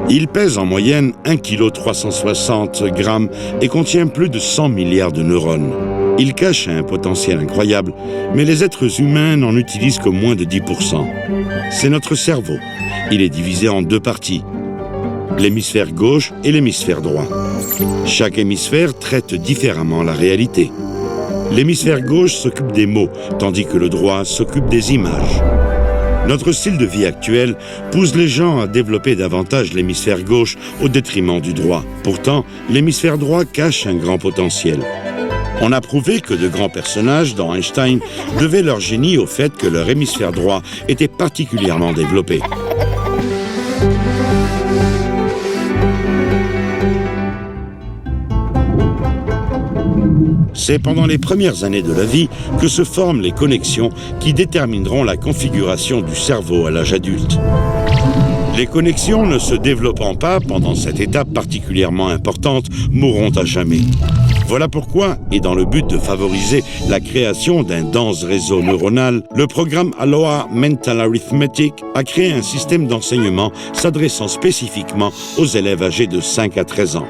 Il pèse en moyenne 1,360 kg et contient plus de 100 milliards de neurones. Il cache un potentiel incroyable, mais les êtres humains n'en utilisent que moins de 10%. C'est notre cerveau. Il est divisé en deux parties, l'hémisphère gauche et l'hémisphère droit. Chaque hémisphère traite différemment la réalité. L'hémisphère gauche s'occupe des mots, tandis que le droit s'occupe des images. Notre style de vie actuel pousse les gens à développer davantage l'hémisphère gauche au détriment du droit. Pourtant, l'hémisphère droit cache un grand potentiel. On a prouvé que de grands personnages, dont Einstein, devaient leur génie au fait que leur hémisphère droit était particulièrement développé. C'est pendant les premières années de la vie que se forment les connexions qui détermineront la configuration du cerveau à l'âge adulte. Les connexions ne se développant pas pendant cette étape particulièrement importante mourront à jamais. Voilà pourquoi, et dans le but de favoriser la création d'un dense réseau neuronal, le programme Aloha Mental Arithmetic a créé un système d'enseignement s'adressant spécifiquement aux élèves âgés de 5 à 13 ans.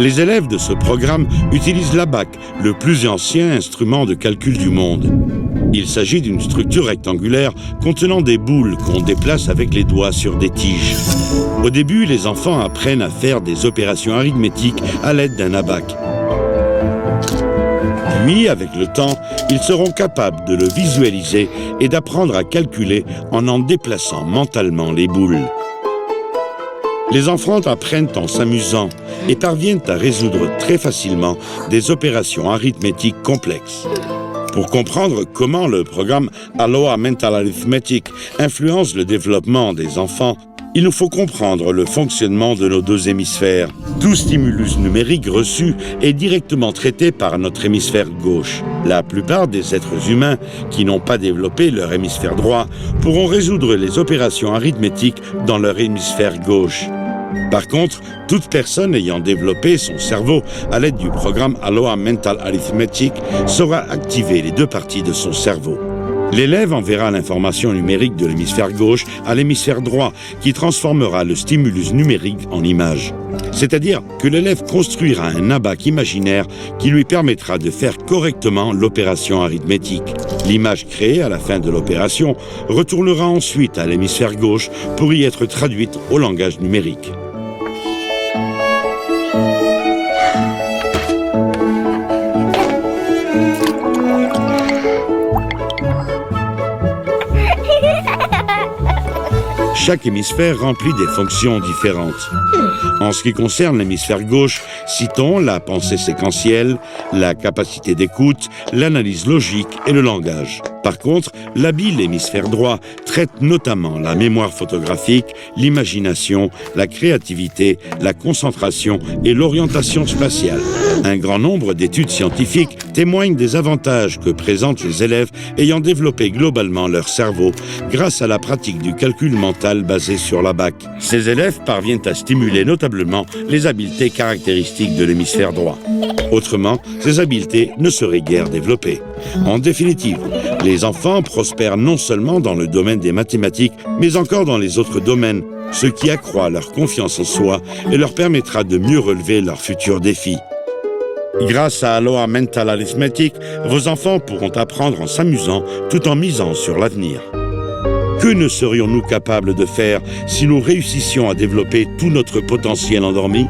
Les élèves de ce programme utilisent l'ABAC, le plus ancien instrument de calcul du monde. Il s'agit d'une structure rectangulaire contenant des boules qu'on déplace avec les doigts sur des tiges. Au début, les enfants apprennent à faire des opérations arithmétiques à l'aide d'un ABAC. Puis, avec le temps, ils seront capables de le visualiser et d'apprendre à calculer en déplaçant mentalement les boules. Les enfants apprennent en s'amusant et parviennent à résoudre très facilement des opérations arithmétiques complexes. Pour comprendre comment le programme Aloha Mental Arithmetic influence le développement des enfants, il nous faut comprendre le fonctionnement de nos deux hémisphères. Tout stimulus numérique reçu est directement traité par notre hémisphère gauche. La plupart des êtres humains qui n'ont pas développé leur hémisphère droit pourront résoudre les opérations arithmétiques dans leur hémisphère gauche. Par contre, toute personne ayant développé son cerveau à l'aide du programme Aloha Mental Arithmetic saura activer les deux parties de son cerveau. L'élève enverra l'information numérique de l'hémisphère gauche à l'hémisphère droit qui transformera le stimulus numérique en image. C'est-à-dire que l'élève construira un abac imaginaire qui lui permettra de faire correctement l'opération arithmétique. L'image créée à la fin de l'opération retournera ensuite à l'hémisphère gauche pour y être traduite au langage numérique. Chaque hémisphère remplit des fonctions différentes. En ce qui concerne l'hémisphère gauche, citons la pensée séquentielle, la capacité d'écoute, l'analyse logique et le langage. Par contre, l'habile hémisphère droit traite notamment la mémoire photographique, l'imagination, la créativité, la concentration et l'orientation spatiale. Un grand nombre d'études scientifiques témoignent des avantages que présentent les élèves ayant développé globalement leur cerveau grâce à la pratique du calcul mental basé sur l'ABAC. Ces élèves parviennent à stimuler notablement les habiletés caractéristiques de l'hémisphère droit. Autrement, ces habiletés ne seraient guère développées. En définitive, les enfants prospèrent non seulement dans le domaine des mathématiques, mais encore dans les autres domaines, ce qui accroît leur confiance en soi et leur permettra de mieux relever leurs futurs défis. Grâce à Aloha Mental Arithmetic, vos enfants pourront apprendre en s'amusant tout en misant sur l'avenir. Que ne serions-nous capables de faire si nous réussissions à développer tout notre potentiel endormi ?